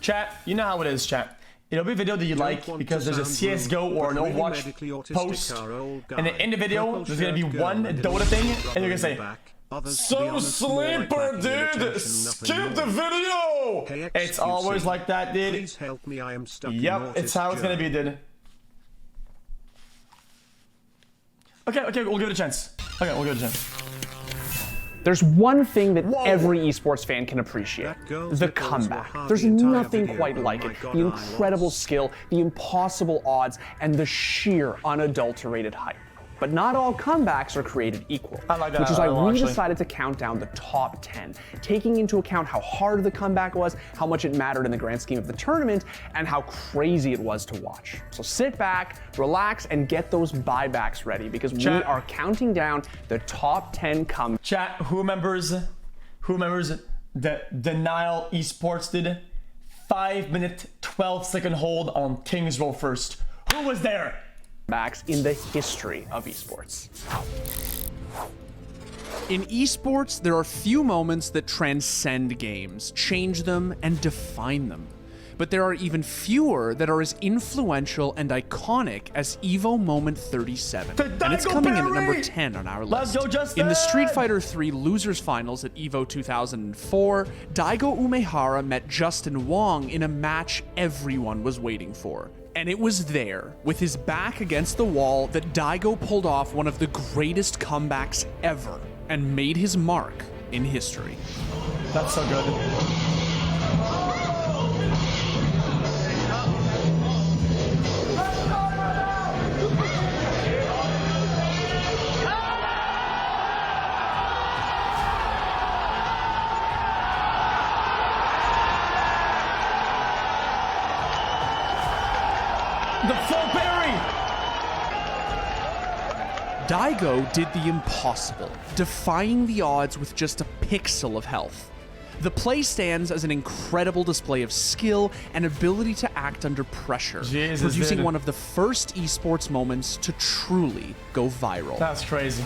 Chat, you know how it is, chat. It'll be a video that you like because there's a CSGO or an Overwatch post, and in the video there's gonna be one Dota thing, and you're gonna say, "So sleeper, dude, skip the video." It's always like that, dude. Yep, it's how it's gonna be, dude. Okay, we'll give it a chance. Okay, we'll give it a chance. There's one thing that every esports fan can appreciate, the comeback. There's nothing quite like it. The incredible skill, the impossible odds, and the sheer unadulterated hype. But not all comebacks are created equal, which is why we decided to count down the top 10, taking into account how hard the comeback was, how much it mattered in the grand scheme of the tournament, and how crazy it was to watch. So sit back, relax, and get those buybacks ready, because we are counting down the top 10 comebacks. Chat, who remembers the Denial Esports did 5-minute 12-second hold on Kings Row first? Who was there? In the history of esports. In esports, there are few moments that transcend games, change them, and define them. But there are even fewer that are as influential and iconic as Evo Moment 37. And it's coming in at number 10 on our list. In the Street Fighter 3 Losers Finals at Evo 2004, Daigo Umehara met Justin Wong in a match everyone was waiting for. And it was there, with his back against the wall, that Daigo pulled off one of the greatest comebacks ever and made his mark in history. That's so good. The full berry! Daigo did the impossible, defying the odds with just a pixel of health. The play stands as an incredible display of skill and ability to act under pressure, producing one of the first esports moments to truly go viral. That's crazy.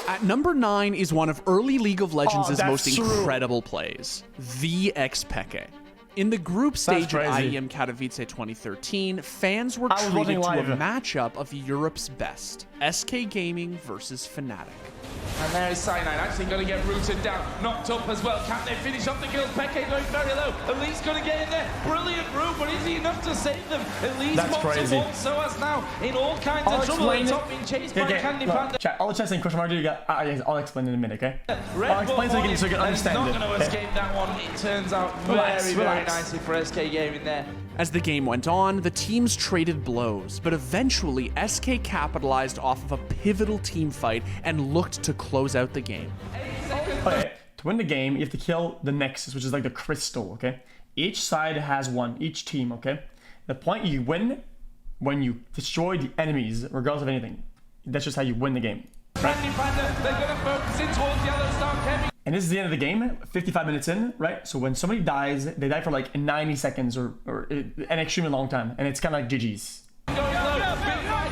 At number 9 is one of early League of Legends' most incredible plays, the Xpeke. In the group stage at IEM Katowice 2013, fans were treated to a matchup of Europe's best, SK Gaming versus Fnatic. And there is Cyanide actually going to get rooted down, knocked up as well. Can they finish off the kills? Peke going very low. Elite's going to get in there. Brilliant route, but is he enough to save them? Elite's so as now in all kinds of trouble. It's not being chased by Candy Panda. Chat, all the chats in question mark you got. I'll explain in a minute, okay? I'll explain so you can understand it. He's not going to escape that one. It turns out very nicely for SK Gaming there. As the game went on, the teams traded blows, but eventually SK capitalized off of a pivotal team fight and looked to close out the game. Okay, to win the game, you have to kill the Nexus, which is like the crystal, okay? Each side has one, each team, okay? The point you win when you destroy the enemies, regardless of anything. That's just how you win the game. Right? They're going to focus in towards the other star, Kevin. And this is the end of the game, 55 minutes in, right? So when somebody dies, they die for like 90 seconds or an extremely long time. And it's kind of like GG's. Going low,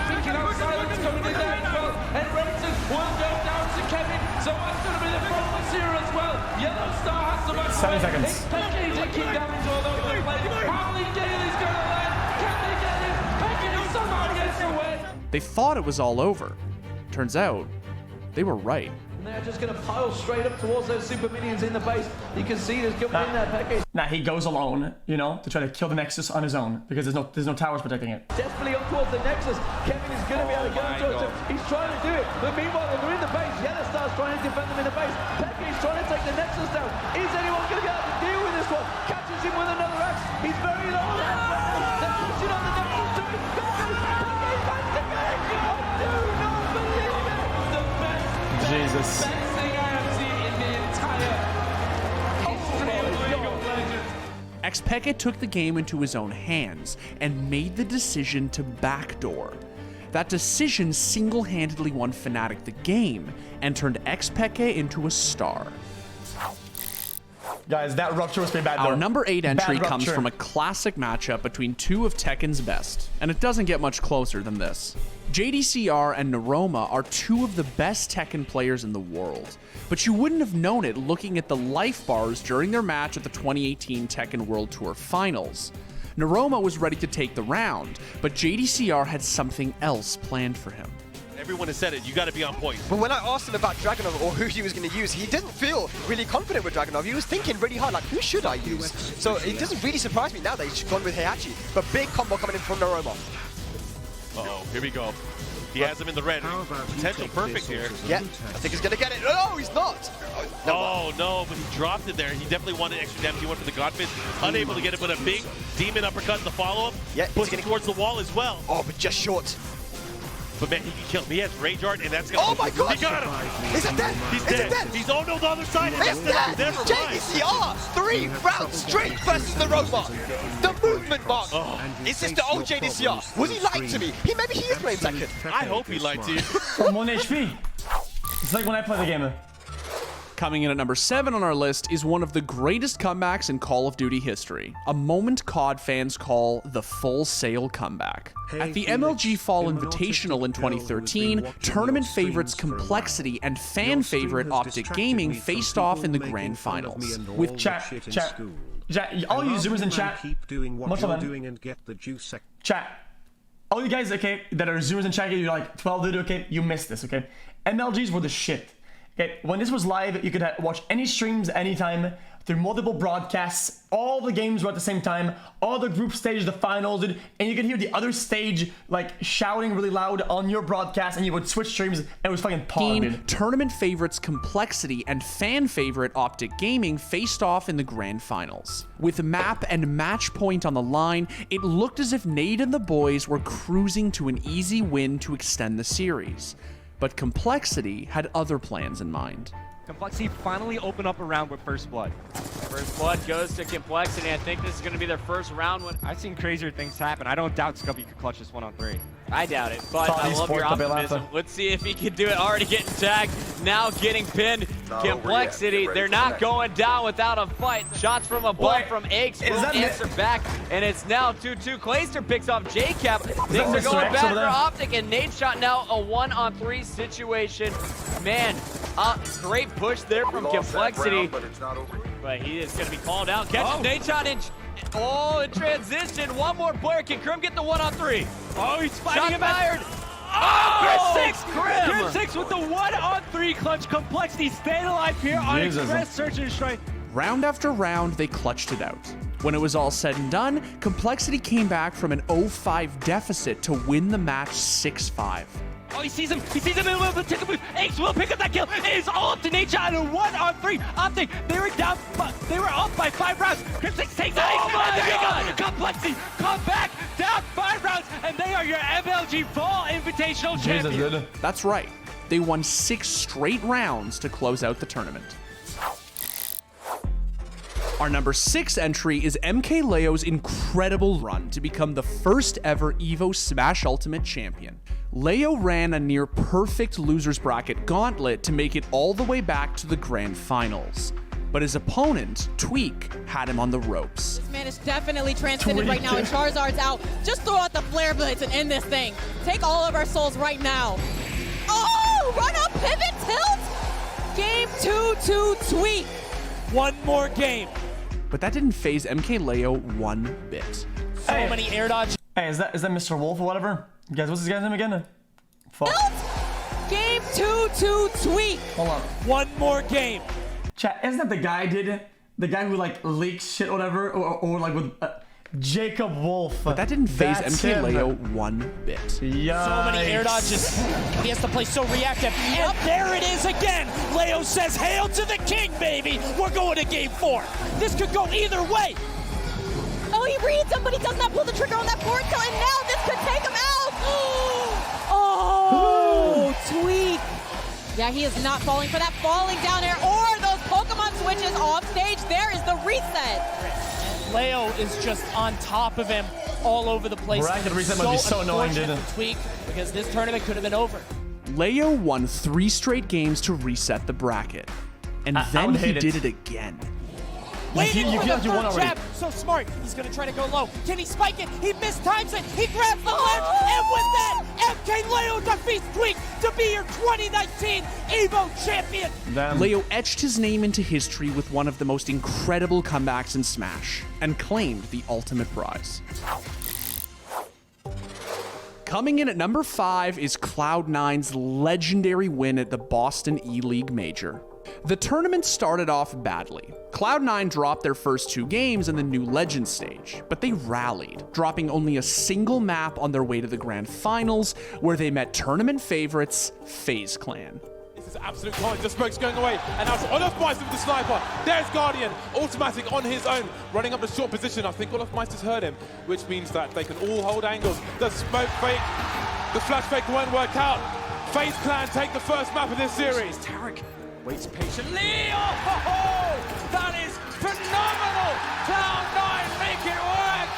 thinking out silence coming in there as well. And Renton will go down to Kevin. So that's going to be the focus here as well. Yellow Star has to back 7 seconds. Peke taking damage all over the place. Harley Gale is going to land. Can they get it? Peke somehow gets away. They thought it was all over. Turns out, they were right. And they're just going to pile straight up towards those super minions in the base. You can see there's coming in there, Peke. Nah, he goes alone, you know, to try to kill the Nexus on his own because there's no towers protecting it. Desperately up towards the Nexus. Kevin is going to be able to get towards him. He's trying to do it, but meanwhile they're in the base. Yellow Star's trying to defend them in the base. Peke is trying to take the Nexus down. Is anyone going to be able to deal with this one? Catches him with another axe. He's very low. They're pushing on the Nexus too. Peke's back to get it. I do not believe it. The best. Jesus. Xpeke took the game into his own hands and made the decision to backdoor. That decision single-handedly won Fnatic the game and turned Xpeke into a star. Guys, that rupture was pretty bad though. Our number 8 entry Bad comes rupture. from a classic matchup between two of Tekken's best, and it doesn't get much closer than this. JDCR and Naroma are two of the best Tekken players in the world, but you wouldn't have known it looking at the life bars during their match at the 2018 Tekken World Tour Finals. Naroma was ready to take the round, but JDCR had something else planned for him. Everyone has said it, you got to be on point. But when I asked him about Dragunov or who he was going to use, he didn't feel really confident with Dragunov. He was thinking really hard, like, who should I use? So it doesn't really surprise me now that he's gone with Heihachi. But big combo coming in from Naroma. Uh-oh, here we go. He has him in the red. Potential perfect here. Yeah, I think he's going to get it. No, he's not. Oh, no, but he dropped it there. He definitely wanted extra damage. He went for the Godfist. Unable to get it, but a big demon uppercut in the follow-up. Yeah, pushing towards the wall as well. Oh, but just short. But man, he can kill him. He has Rage Art, and that's gonna... Oh my God! He got him! Is it dead? He's Is dead. it dead? He's on the other side. And It's that's dead! never mind. JDCR! 3 rounds straight versus the robot. The movement mark. Is this the old JDCR? Was he lying to me? Maybe he is playing Tekken. I hope he lied to you. From 1 HP. It's like when I play the game. Coming in at number 7 on our list is one of the greatest comebacks in Call of Duty history, a moment COD fans call the Full Sail comeback. At the MLG Fall Invitational in 2013, tournament favorites Complexity and fan favorite Optic Gaming faced off in the grand finals. With chat, all you zoomers in chat, much of them. Chat, all you guys, okay, that are zoomers in chat, you're like 12 dude, okay, you missed this, okay? MLGs were the shit. Okay, when this was live, you could watch any streams anytime through multiple broadcasts. All the games were at the same time. All the group stages, the finals, dude, and you could hear the other stage like shouting really loud on your broadcast, and you would switch streams. And it was fucking pog. Tournament favorites Complexity and fan favorite Optic Gaming faced off in the grand finals. With map and match point on the line, it looked as if Nade and the boys were cruising to an easy win to extend the series. But Complexity had other plans in mind. Complexity finally opened up a round with First Blood. First Blood goes to Complexity. I think this is going to be their first round. I've seen crazier things happen. I don't doubt Scubby could clutch this 1-on-3. I doubt it, but I love your optimism. Let's see if he can do it. Already getting tagged, now getting pinned. Complexity, they're not going down without a fight. Shots from above from Aches will answer back, and it's now 2-2. Clayster picks off J-Cap. Things are going bad for Optic, and Nate shot now a 1-on-3 situation. Man, great push there from Complexity. But he is going to be called out. Catches Nate shot in. Oh, in transition. One more player. Can Krim get the 1-on-3? Oh, he's fighting him fired. Chris 6 with the 1-on-3 clutch. Complexity staying alive here on a Chris search and strike. Round after round, they clutched it out. When it was all said and done, Complexity came back from an 0-5 deficit to win the match 6-5. Oh, he sees him in the tickle move. Ace will pick up that kill. It is all up to Nate Shot and a 1-on-3. Optic, they were down, they were up by 5 rounds. Crim 6 takes that. Oh my God! Complexity come back, down 5 rounds, and they are your MLG Fall Invitational champion. That's right. They won 6 straight rounds to close out the tournament. Our number 6 entry is MKLeo's incredible run to become the first ever EVO Smash Ultimate champion. Leo ran a near perfect loser's bracket gauntlet to make it all the way back to the grand finals. But his opponent, Tweak, had him on the ropes. This man is definitely transcended right now, and Charizard's out. Just throw out the Flare Blitz and end this thing. Take all of our souls right now. Oh, run up, pivot, tilt! Game 2 to Tweak. One more game. But that didn't phase MKLeo one bit. So many air dodge. Hey, is that Mr. Wolf or whatever? Guys, what's this guy's name again? Fuck. Game 2 to Tweak. Hold on. One more game. Chat, isn't that the guy the guy who like leaks shit or whatever? Or like with Jacob Wolf. But that didn't phase MKLeo one bit. Yikes. So many air dodges. He has to play so reactive. And there it is again. Leo says, hail to the king, baby. We're going to game 4. This could go either way. Oh, he reads him, but he does not pull the trigger on that forward tilt, and now this could take him out. Oh, Tweak. Yeah, he is not falling for that falling down air or those Pokemon switches off stage. There is the reset. Leo is just on top of him all over the place. Bracket reset must be so annoying, dude. Tweak, because this tournament could have been over. Leo won 3 straight games to reset the bracket. And then he did it again. Waiting you for feel the like you won third already. jab. So smart. He's going to try to go low. Can he spike it? He mistimes it. He grabs the ledge. And with that, MK Leo defeats Tweak to be your 2019 EVO champion. Damn. Leo etched his name into history with one of the most incredible comebacks in Smash and claimed the ultimate prize. Coming in at number 5 is Cloud9's legendary win at the Boston E-League Major. The tournament started off badly. Cloud9 dropped their first 2 games in the new Legends stage, but they rallied, dropping only a single map on their way to the Grand Finals, where they met tournament favorites FaZe Clan. This is absolute carnage. The smoke's going away, and now Olofmeister with the sniper. There's Guardian, automatic on his own, running up the short position. I think Olofmeister's heard him, which means that they can all hold angles. The smoke fake, the flash fake won't work out. FaZe Clan take the first map of this series. Tarek waits patiently. Oh, that is phenomenal. Cloud9 make it work.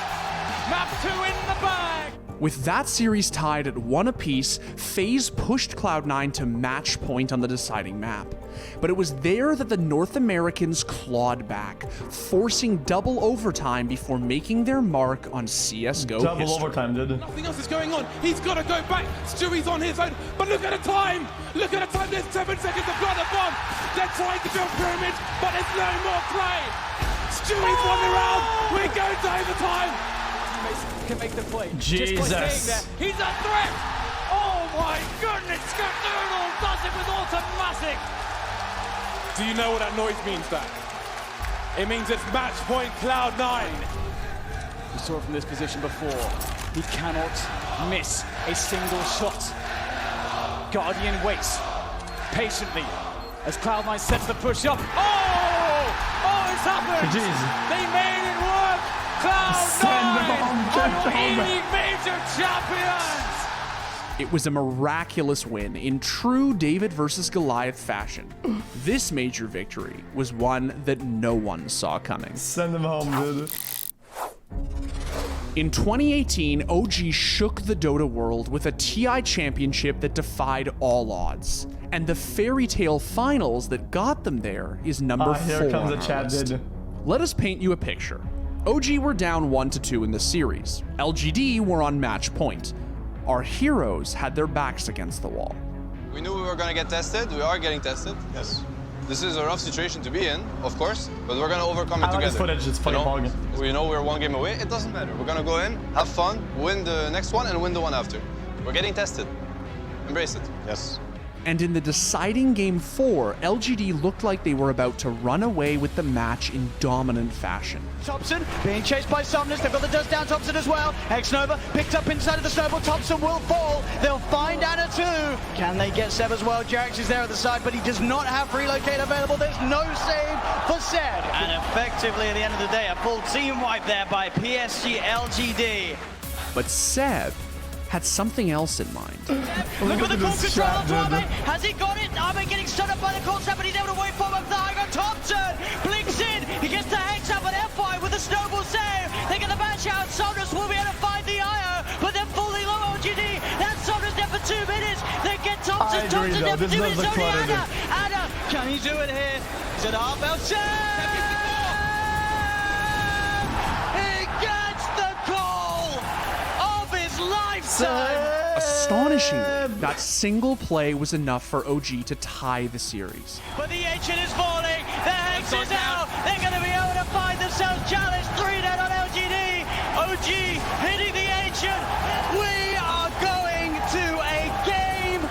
Map 2 in the bag. With that series tied at 1 apiece, FaZe pushed Cloud9 to match point on the deciding map. But it was there that the North Americans clawed back, forcing double overtime before making their mark on CSGO Double history. overtime, dude. Nothing else is going on. He's got to go back. Stewie's on his own. But look at the time. Look at the time. There's 7 seconds to plant the bomb. They're trying to build pyramids, but there's no more play. Stewie's won the round. We're going to overtime. Can make the play. Jesus. Just by saying that, he's a threat. Oh my goodness. Skadoodle does it with automatic. Do you know what that noise means, Dan? It means it's match point Cloud9. We saw it from this position before. He cannot miss a single shot. Guardian waits patiently as Cloud9 sets the push up. Oh, it's happened. Jeez. They made it work. Cloud9 are E-League Major champions. It was a miraculous win in true David versus Goliath fashion. This major victory was one that no one saw coming. Send them home, dude. In 2018, OG shook the Dota world with a TI championship that defied all odds. And the fairy tale finals that got them there is number 4 Here comes on the our chat, list. dude. Let us paint you a picture. OG were down 1-2 in the series. LGD were on match point. Our heroes had their backs against the wall. We knew we were going to get tested. We are getting tested. Yes. This is a rough situation to be in, of course, but we're going to overcome it I like together. this footage. It's fucking Pog. We know we're 1 game away. It doesn't matter. We're going to go in, have fun, win the next one, and win the one after. We're getting tested. Embrace it. Yes. And in the deciding Game 4, LGD looked like they were about to run away with the match in dominant fashion. Thompson being chased by Sumners. They've got the dust down Thompson as well. X-Nova picked up inside of the snowball. Thompson will fall. They'll find Anna too. Can they get Seb as well? Jax is there at the side, but he does not have relocate available. There's no save for Seb. And effectively, at the end of the day, a full team wipe there by PSG LGD. But Seb had something else in mind. Look at the cool control of Abe. Has he got it? Abe getting stood up by the Coldzera, but he's able to wait for him up the high ground. Thompson blinks in. He gets the Hex up, and F5 with a snowball save. They get the match out. Somnus will be able to find the IO, but they're fully low on GD. That's Somnus there for 2 minutes. They get Thompson. Thompson there for 2 minutes. Only Anna. Anna, can he do it here? Is it Arbel? He gets the call of his lifetime. Astonishingly, that single play was enough for OG to tie the series. But the ancient is falling. The Hex is out. They're going to be able to find themselves challenged. 3-0 on LGD. OG hitting the ancient. We are going to a Game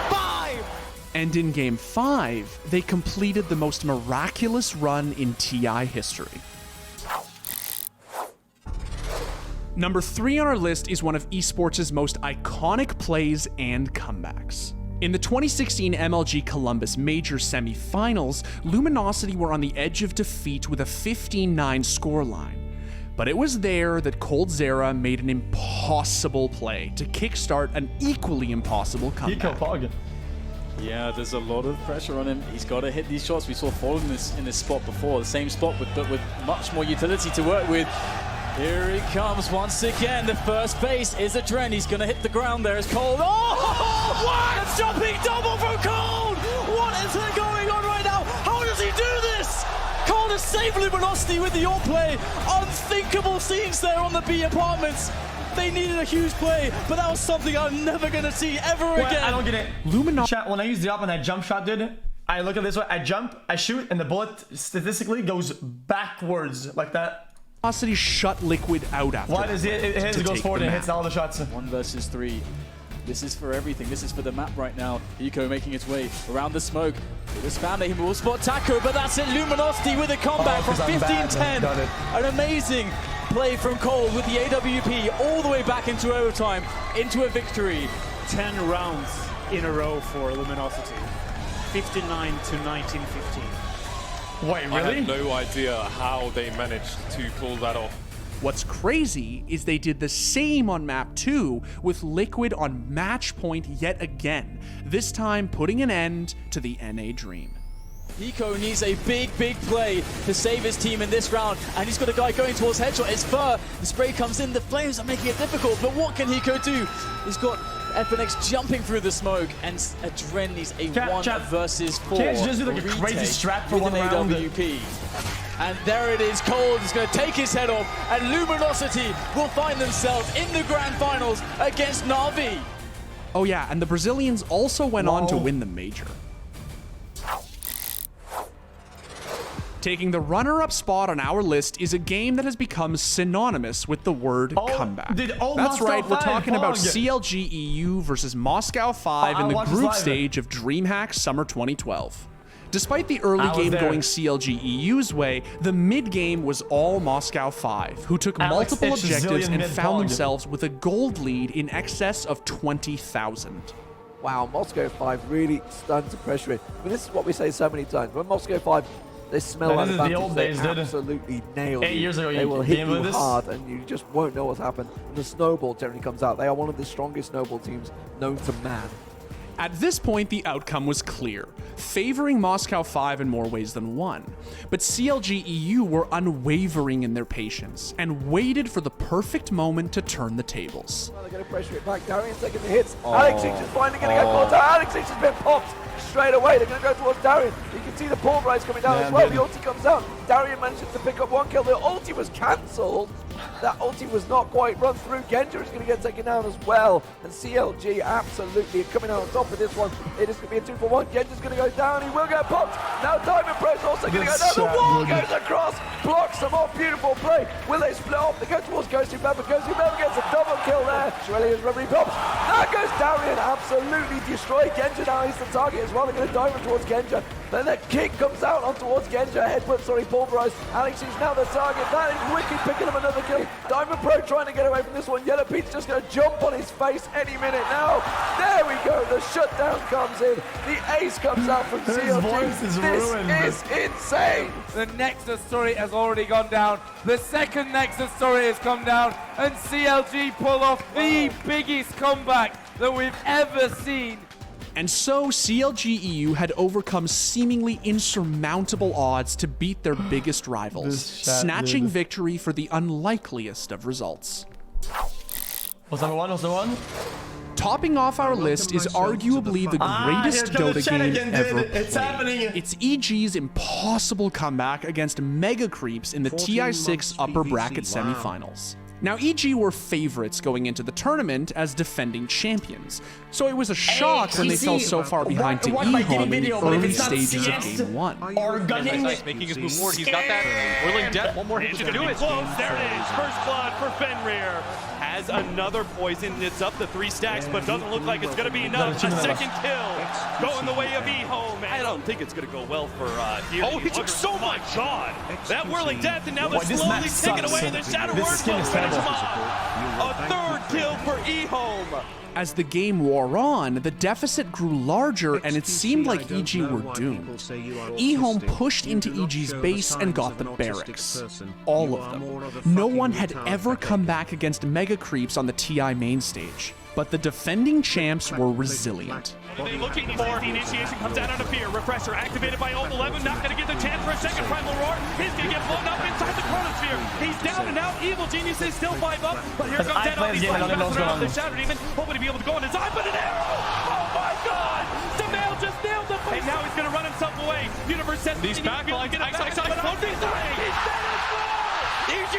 5. And in Game 5, they completed the most miraculous run in TI history. Number 3 on our list is one of esports' most iconic plays and comebacks. In the 2016 MLG Columbus Major semifinals, Luminosity were on the edge of defeat with a 15-9 scoreline. But it was there that Coldzera made an impossible play to kickstart an equally impossible comeback. Yeah, there's a lot of pressure on him. He's got to hit these shots. We saw Fall in this spot before, the same spot, but with much more utility to work with. Here he comes once again. The first base is a trend. He's going to hit the ground there as Cold. Oh, what? A jumping double from Cold. What is going on right now? How does he do this? Cold trying to save Luminosity with the all play. Unthinkable scenes there on the B apartments. They needed a huge play, but that was something I'm never gonna see ever again. I don't get it. Chat, when I use the op on that jump shot, dude, I look at this way, I jump, I shoot, and the bullet statistically goes backwards like that. Luminosity shut Liquid out after. Why does it goes forward and hits all the shots? 1 versus 3. This is for everything. This is for the map right now. Eco making its way around the smoke. It was found that he will spot Taco, but that's it. Luminosity with a comeback from 15-10. An amazing play from Cole with the AWP all the way back into overtime, into a victory. 10 rounds in a row for Luminosity. 59 to 19-15. Wait, really? I have no idea how they managed to pull that off. What's crazy is they did the same on map 2 with Liquid on match point yet again, this time putting an end to the NA dream. Eco needs a big play to save his team in this round, and he's got a guy going towards headshot. It's Fur. The spray comes in, the flames are making it difficult, but what can Eco do? He's got Epinex jumping through the smoke, and Adren needs a 1 versus 4. Can't you just do like a crazy strat for one round? AWP. And there it is, Cold is going to take his head off, and Luminosity will find themselves in the grand finals against Na'Vi. Oh yeah, and the Brazilians also went on to win the major. Taking the runner-up spot on our list is a game that has become synonymous with the word comeback. That's right, we're talking about CLG.EU versus Moscow 5 in the group stage of DreamHack Summer 2012. Despite the early game going CLG.EU's way, the mid-game was all Moscow 5, who took multiple objectives and found themselves with a gold lead in excess of 20,000. Wow, Moscow 5 really stunned to pressure it. But this is what we say so many times. When Moscow 5, they smell like the old days, they absolutely nail you. 8 years ago, they will hit you this hard, and you just won't know what's happened. And the snowball generally comes out. They are one of the strongest snowball teams known to man. At this point, the outcome was clear, favoring Moscow 5 in more ways than one. But CLG.EU were unwavering in their patience and waited for the perfect moment to turn the tables. They're going to pressure it back. Darian's taking the hits. Alex is finally going to get caught out. Alex has been popped straight away. They're going to go towards Darian. You can see the pulverize coming down as well. The ulti comes out. Darian manages to pick up 1 kill. The ulti was cancelled. That ulti was not quite run through. Genja is going to get taken down as well. And CLG absolutely coming out on top of this one. It is going to be a 2-for-1. Genja's going to go down. He will get popped. Now Diamond Pro's also going to go down. The wall goes across. Blocks some more beautiful play. Will they split off? They go towards Ghosty Baba. Ghosty Baba gets a double kill there. Shirelli is rubbery pops. There goes Darian. Absolutely destroyed. Genja now is the target as well. They're going to dive towards Genja. Then the kick comes out on towards Genja. Headbutt, pulverized. Alex is now the target. That is Wicked picking up another kill. Diamond Pro trying to get away from this one. Yellow Pete's just going to jump on his face any minute now. There we go. The shutdown comes in. The ace comes out from CLG. This is insane. The Nexus story has already gone down. The second Nexus story has come down. And CLG pull off the biggest comeback that we've ever seen. And so CLG.EU had overcome seemingly insurmountable odds to beat their biggest rivals, snatching victory for the unlikeliest of results. What's number one? Topping off our list is arguably the greatest Dota game ever played. It's happening. It's EG's impossible comeback against Mega Creeps in the TI6 upper bracket semifinals. Now, EG were favorites going into the tournament as defending champions, so it was a shock when they fell so far behind to eHome in the early stages of Game 1. Or gunning. Nice, making his move forward. He's got that whirling death. One more hit to do it. Close. There it is. First blood for Fenrir. Has another poison. It's up to 3 stacks, but doesn't look like it's going to be enough. A second kill going the way of eHome. I don't think it's going to to go well for Oh, he took so much. God, that whirling death, and now they're slowly taking away the Shadow Word to finish him off. A third kill for eHome. As the game wore on, the deficit grew larger and it seemed like EG were doomed. eHome pushed into EG's base and got the barracks. All of them. No one had ever come back against Mega Creeps on the TI main stage. But the defending champs were resilient. They looking for the initiation, comes out on a fear. Refresher activated by Old 11, not going to get the chance for a second Primal Roar. He's going to get blown up inside the Chronosphere. He's down and out. Evil Genius is still 5 up, but here comes Dead on. He's flying back around the Shadow Demon, hoping to be able to go on his eye, but an arrow! Oh my god! Demail just nailed the face. And now he's going to run himself himself away. Universe sends These back lines, EG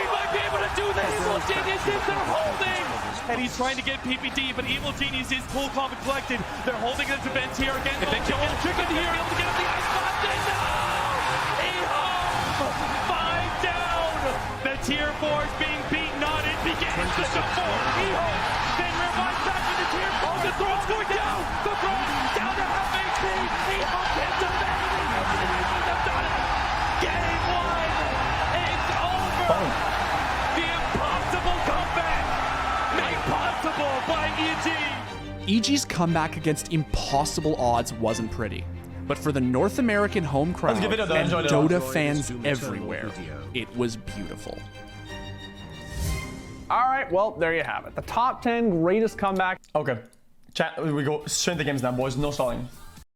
might be able to do this. Evil Geniuses, they're holding. And he's trying to get PPD, but Evil Genius is cool, calm, and collected. They're holding it to Vent here again. If they kill him, chicken here, able to get up the ice bomb. No! E-home! 5 down. The tier 4 is being beaten on. It begins with the 4. E-home. Then revives back to the tier 4. The throne's going down. The throne down to half HP. E-home gets the Game 1. It's over. The impossible comeback made possible by EG. EG's comeback against impossible odds wasn't pretty, but for the North American home crowd and Dota fans everywhere, it was beautiful. All right, well, there you have it. The top 10 greatest comeback. Okay, chat, we go straight to games now, boys. No stalling.